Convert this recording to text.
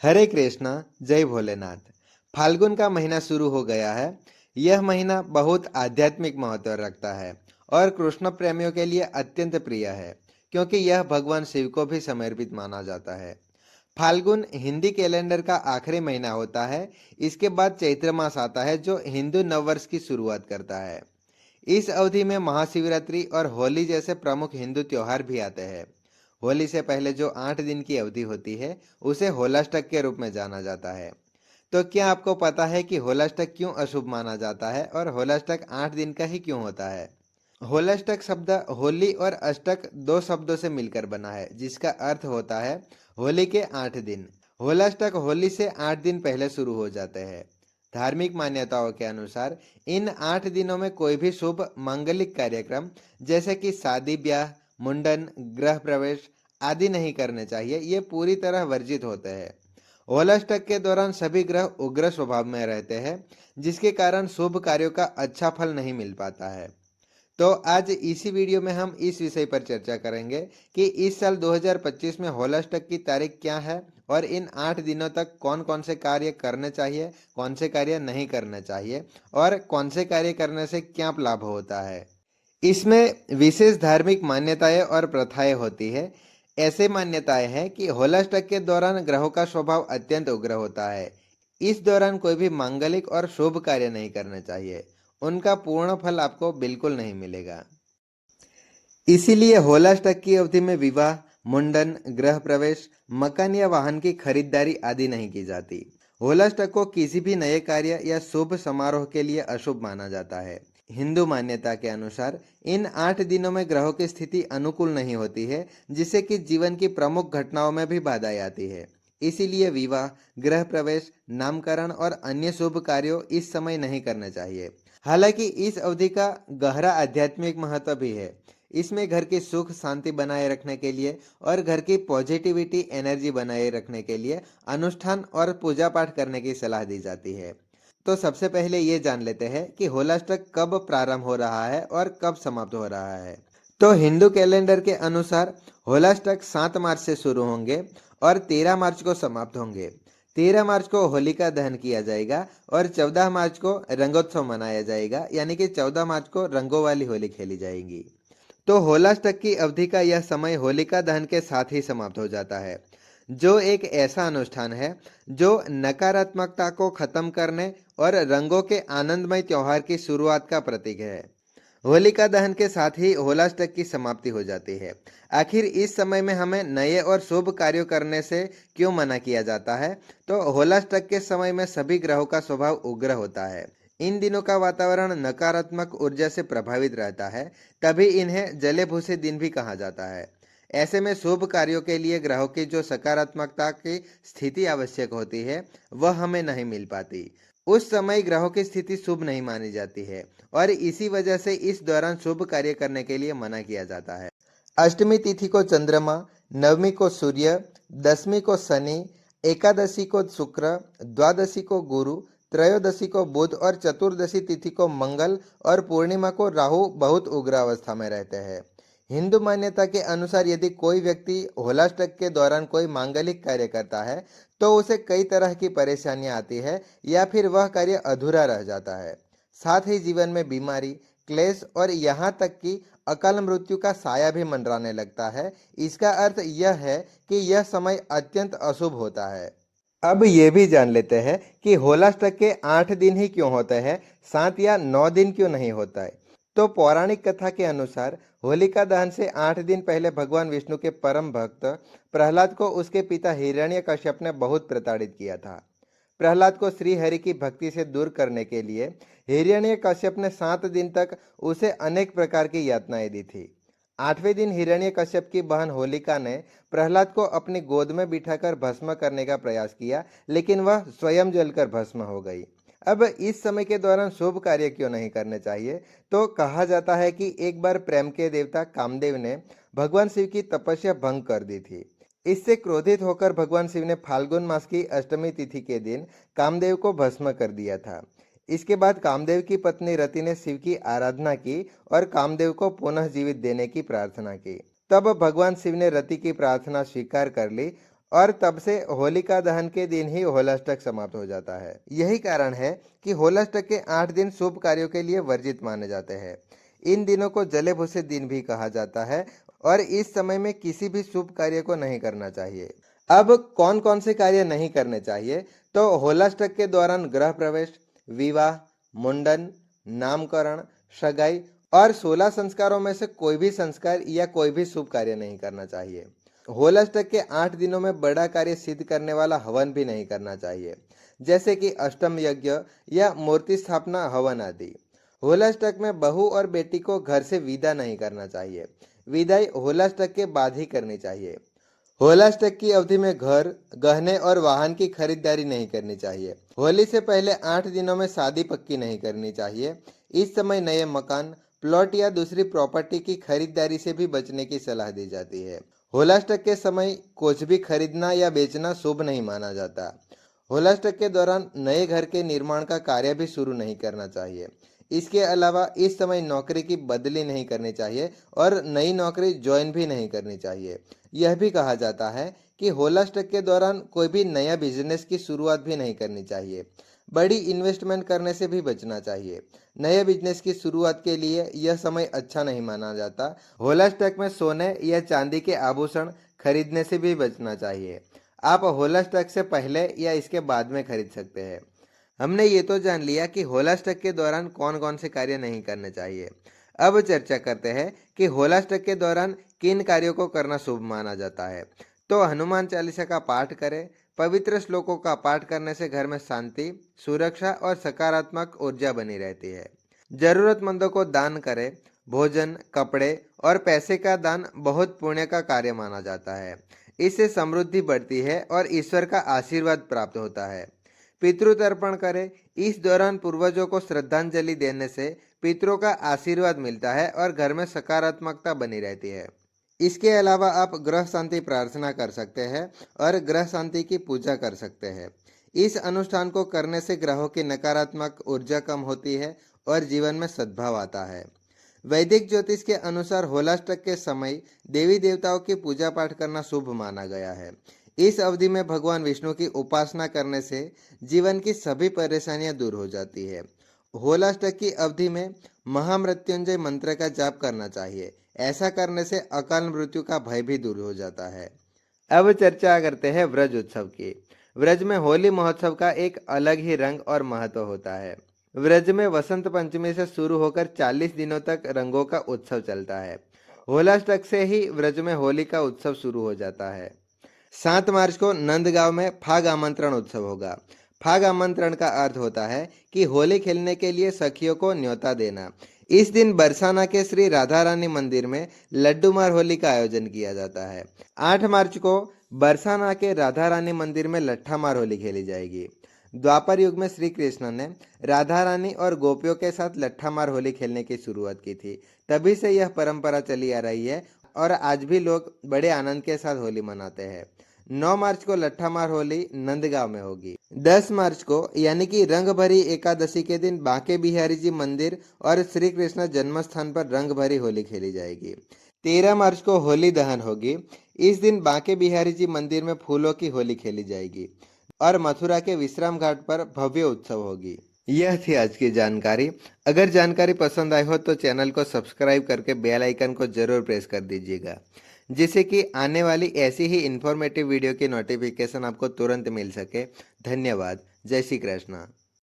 हरे कृष्णा, जय भोलेनाथ। फाल्गुन का महीना शुरू हो गया है। यह महीना बहुत आध्यात्मिक महत्व रखता है और कृष्ण प्रेमियों के लिए अत्यंत प्रिय है, क्योंकि यह भगवान शिव को भी समर्पित माना जाता है। फाल्गुन हिंदी कैलेंडर का आखिरी महीना होता है। इसके बाद चैत्र मास आता है, जो हिंदू नववर्ष की शुरुआत करता है। इस अवधि में महाशिवरात्रि और होली जैसे प्रमुख हिंदू त्योहार भी आते हैं। होली से पहले जो 8 दिन की अवधि होती है, उसे होलाष्टक के रूप में जाना जाता है। तो क्या आपको पता है कि होलाष्टक क्यों अशुभ माना जाता है और होलाष्टक 8 दिन का ही क्यों होता है? होलाष्टक शब्द होली और अष्टक दो शब्दों से मिलकर बना है, जिसका अर्थ होता है होली के 8 दिन। होलाष्टक होली से 8 दिन पहले शुरू हो जाते हैं। धार्मिक मान्यताओं के अनुसार इन 8 दिनों में कोई भी शुभ मांगलिक कार्यक्रम जैसे कि शादी, ब्याह, मुंडन, गृह प्रवेश आदि नहीं करने चाहिए। ये पूरी तरह वर्जित होते हैं। होलाष्टक के दौरान सभी ग्रह उग्र स्वभाव में रहते हैं, जिसके कारण शुभ कार्यों का अच्छा फल नहीं मिल पाता है। तो आज इसी वीडियो में हम इस विषय पर चर्चा करेंगे कि इस साल 2025 में होलाष्टक की तारीख क्या है और इन 8 दिनों तक कौन कौन से कार्य करने चाहिए, कौन से कार्य नहीं करने चाहिए और कौन से कार्य करने से क्या लाभ होता है। इसमें विशेष धार्मिक मान्यताएं और प्रथाएं होती है। ऐसे मान्यताएं हैं कि होलाष्टक के दौरान ग्रहों का स्वभाव अत्यंत उग्र होता है। इस दौरान कोई भी मांगलिक और शुभ कार्य नहीं करने चाहिए। उनका पूर्ण फल आपको बिल्कुल नहीं मिलेगा। इसीलिए होलाष्टक की अवधि में विवाह, मुंडन, गृह प्रवेश, मकान या वाहन की खरीदारी आदि नहीं की जाती। होलाष्टक को किसी भी नए कार्य या शुभ समारोह के लिए अशुभ माना जाता है। हिंदू मान्यता के अनुसार इन 8 दिनों में ग्रहों की स्थिति अनुकूल नहीं होती है, जिससे कि जीवन की प्रमुख घटनाओं में भी बाधाएं आती है। इसीलिए विवाह, गृह प्रवेश, नामकरण और अन्य शुभ कार्यों इस समय नहीं करने चाहिए। हालांकि इस अवधि का गहरा आध्यात्मिक महत्व भी है। इसमें घर की सुख शांति बनाए रखने के लिए और घर की पॉजिटिविटी एनर्जी बनाए रखने के लिए अनुष्ठान और पूजा पाठ करने की सलाह दी जाती है। तो सबसे पहले ये जान लेते हैं कि होलाष्टक कब प्रारंभ हो रहा है और कब समाप्त हो रहा है। तो हिंदू कैलेंडर के अनुसार होलाष्टक 7 मार्च से शुरू होंगे और 13 मार्च को समाप्त होंगे। 13 मार्च को होलिका दहन किया जाएगा और 14 मार्च को रंगोत्सव मनाया जाएगा, यानी कि 14 मार्च को रंगों वाली होली खेली जाएगी। तो होलाष्टक की अवधि का यह समय होलिका दहन के साथ ही समाप्त हो जाता है, जो एक ऐसा अनुष्ठान है जो नकारात्मकता को खत्म करने और रंगों के आनंदमय त्योहार की शुरुआत का प्रतीक है। होलिका दहन के साथ ही होलाष्टक की समाप्ति हो जाती है। आखिर इस समय में हमें नए और शुभ कार्यों करने से क्यों मना किया जाता है? तो होलाष्टक के समय में सभी ग्रहों का स्वभाव उग्र होता है। इन दिनों का वातावरण नकारात्मक ऊर्जा से प्रभावित रहता है, तभी इन्हें जले भूसे दिन भी कहा जाता है। ऐसे में शुभ कार्यों के लिए ग्रहों की जो सकारात्मकता की स्थिति आवश्यक होती है, वह हमें नहीं मिल पाती। उस समय ग्रहों की स्थिति शुभ नहीं मानी जाती है और इसी वजह से इस दौरान शुभ कार्य करने के लिए मना किया जाता है। अष्टमी तिथि को चंद्रमा, नवमी को सूर्य, दसवीं को शनि, एकादशी को शुक्र, द्वादशी को गुरु, त्रयोदशी को बुध और चतुर्दशी तिथि को मंगल और पूर्णिमा को राहु बहुत उग्र अवस्था में रहते हैं। हिंदू मान्यता के अनुसार यदि कोई व्यक्ति होलाष्टक के दौरान कोई मांगलिक कार्य करता है, तो उसे कई तरह की परेशानियां आती है या फिर वह कार्य अधूरा रह जाता है। साथ ही जीवन में बीमारी, क्लेश और यहाँ तक कि अकाल मृत्यु का साया भी मंडराने लगता है। इसका अर्थ यह है कि यह समय अत्यंत अशुभ होता है। अब ये भी जान लेते हैं कि होलाष्टक के 8 दिन ही क्यों होते हैं, 7 या 9 दिन क्यों नहीं होता है। तो पौराणिक कथा के अनुसार होलिका दहन से 8 दिन पहले भगवान विष्णु के परम भक्त प्रहलाद को उसके पिता हिरण्यकश्यप ने बहुत प्रताड़ित किया था। प्रहलाद को श्री हरि की भक्ति से दूर करने के लिए हिरण्यकश्यप ने 7 दिन तक उसे अनेक प्रकार की यातनाएं दी थी। 8वें दिन हिरण्यकश्यप की बहन होलिका ने प्रहलाद को अपनी गोद में बिठाकर भस्म करने का प्रयास किया, लेकिन वह स्वयं जलकर भस्म हो गई। अब इस समय के दौरान शुभ कार्य क्यों नहीं करने चाहिए? तो कहा जाता है कि एक बार प्रेम के देवता कामदेव ने भगवान शिव की तपस्या भंग कर दी थी। इससे क्रोधित होकर भगवान शिव ने फाल्गुन मास की अष्टमी तिथि के दिन कामदेव को भस्म कर दिया था। इसके बाद कामदेव की पत्नी रति ने शिव की आराधना की और कामदेव को पुनः जीवित देने की प्रार्थना की। तब भगवान शिव ने रति की प्रार्थना स्वीकार कर ली और तब से होलिका दहन के दिन ही होलाष्टक समाप्त हो जाता है। यही कारण है कि होलाष्टक के 8 दिन शुभ कार्यों के लिए वर्जित माने जाते हैं। इन दिनों को जले भूसे दिन भी कहा जाता है और इस समय में किसी भी शुभ कार्य को नहीं करना चाहिए। अब कौन कौन से कार्य नहीं करने चाहिए, तो होलाष्टक के दौरान गृह प्रवेश, विवाह, मुंडन, नामकरण, सगाई और 16 संस्कारों में से कोई भी संस्कार या कोई भी शुभ कार्य नहीं करना चाहिए। होलाष्टक के 8 दिनों में बड़ा कार्य सिद्ध करने वाला हवन भी नहीं करना चाहिए, जैसे कि अष्टम यज्ञ या मूर्ति स्थापना हवन आदि। होलाष्टक में बहू और बेटी को घर से विदा नहीं करना चाहिए। विदाई होलाष्टक के बाद ही करनी चाहिए। होलाष्टक की अवधि में घर, गहने और वाहन की खरीदारी नहीं करनी चाहिए। होली से पहले 8 दिनों में शादी पक्की नहीं करनी चाहिए। इस समय नए मकान, प्लॉट या दूसरी प्रॉपर्टी की खरीदारी से भी बचने की सलाह दी जाती है। होलाष्टक के समय कुछ भी खरीदना या बेचना शुभ नहीं माना जाता। होलाष्टक के दौरान नए घर के निर्माण का कार्य भी शुरू नहीं करना चाहिए। इसके अलावा इस समय नौकरी की बदली नहीं करनी चाहिए और नई नौकरी ज्वाइन भी नहीं करनी चाहिए। यह भी कहा जाता है कि होलाष्टक के दौरान कोई भी नया बिजनेस की शुरुआत भी नहीं करनी चाहिए। बड़ी इन्वेस्टमेंट करने से भी बचना चाहिए। नए बिजनेस की शुरुआत के लिए यह समय अच्छा नहीं माना जाता। होलाष्टक में सोने या चांदी के आभूषण खरीदने से भी बचना चाहिए। आप होलाष्टक से पहले या इसके बाद में खरीद सकते हैं। हमने ये तो जान लिया कि होलाष्टक के दौरान कौन कौन से कार्य नहीं करने चाहिए। अब चर्चा करते हैं कि होलाष्टक के दौरान किन कार्यों को करना शुभ माना जाता है। तो हनुमान चालीसा का पाठ करें। पवित्र श्लोकों का पाठ करने से घर में शांति, सुरक्षा और सकारात्मक ऊर्जा बनी रहती है। जरूरतमंदों को दान करें। भोजन, कपड़े और पैसे का दान बहुत पुण्य का कार्य माना जाता है। इससे समृद्धि बढ़ती है और ईश्वर का आशीर्वाद प्राप्त होता है। पितृ तर्पण करें। इस दौरान पूर्वजों को श्रद्धांजलि देने से पितरों का आशीर्वाद मिलता है और घर में सकारात्मकता बनी रहती है। इसके अलावा आप ग्रह शांति प्रार्थना कर सकते हैं और ग्रह शांति की पूजा कर सकते हैं। इस अनुष्ठान को करने से ग्रहों की नकारात्मक ऊर्जा कम होती है और जीवन में सद्भाव आता है। वैदिक ज्योतिष के अनुसार होलाष्टक के समय देवी देवताओं की पूजा पाठ करना शुभ माना गया है। इस अवधि में भगवान विष्णु की उपासना करने से जीवन की सभी परेशानियां दूर हो जाती है। होलाष्टक की अवधि में महामृत्युंजय मंत्र का जाप करना चाहिए। ऐसा करने से अकाल मृत्यु का भय भी दूर हो जाता है। अब चर्चा करते हैं व्रज उत्सव की। व्रज में होली महोत्सव का एक अलग ही रंग और महत्व होता है। व्रज में वसंत पंचमी से शुरू होकर 40 दिनों तक रंगों का उत्सव चलता है। होलाष्टक से ही व्रज में होली का उत्सव शुरू हो जाता है। 7 मार्च को नंदगांव में फाग आमंत्रण उत्सव होगा। फाग आमंत्रण का अर्थ होता है कि होली खेलने के लिए सखियों को न्योता देना। इस दिन बरसाना के श्री राधा रानी मंदिर में लड्डू मार होली का आयोजन किया जाता है। 8 मार्च को बरसाना के राधा रानी मंदिर में लट्ठा मार होली खेली जाएगी। द्वापर युग में श्री कृष्ण ने राधा रानी और गोपियों के साथ लट्ठा मार होली खेलने की शुरुआत की थी। तभी से यह परंपरा चली आ रही है और आज भी लोग बड़े आनंद के साथ होली मनाते हैं। 9 मार्च को लट्ठा मार होली नंदगांव में होगी। 10 मार्च को यानी कि रंग भरी एकादशी के दिन बांके बिहारी जी मंदिर और श्री कृष्ण जन्म स्थान पर रंग भरी होली खेली जाएगी। 13 मार्च को होली दहन होगी। इस दिन बांके बिहारी जी मंदिर में फूलों की होली खेली जाएगी और मथुरा के विश्राम घाट पर भव्य उत्सव होगी। यह थी आज की जानकारी। अगर जानकारी पसंद आई हो तो चैनल को सब्सक्राइब करके बेल आइकन को जरूर प्रेस कर दीजिएगा, जिससे कि आने वाली ऐसी ही इन्फॉर्मेटिव वीडियो की नोटिफिकेशन आपको तुरंत मिल सके। धन्यवाद। जय श्री कृष्ण।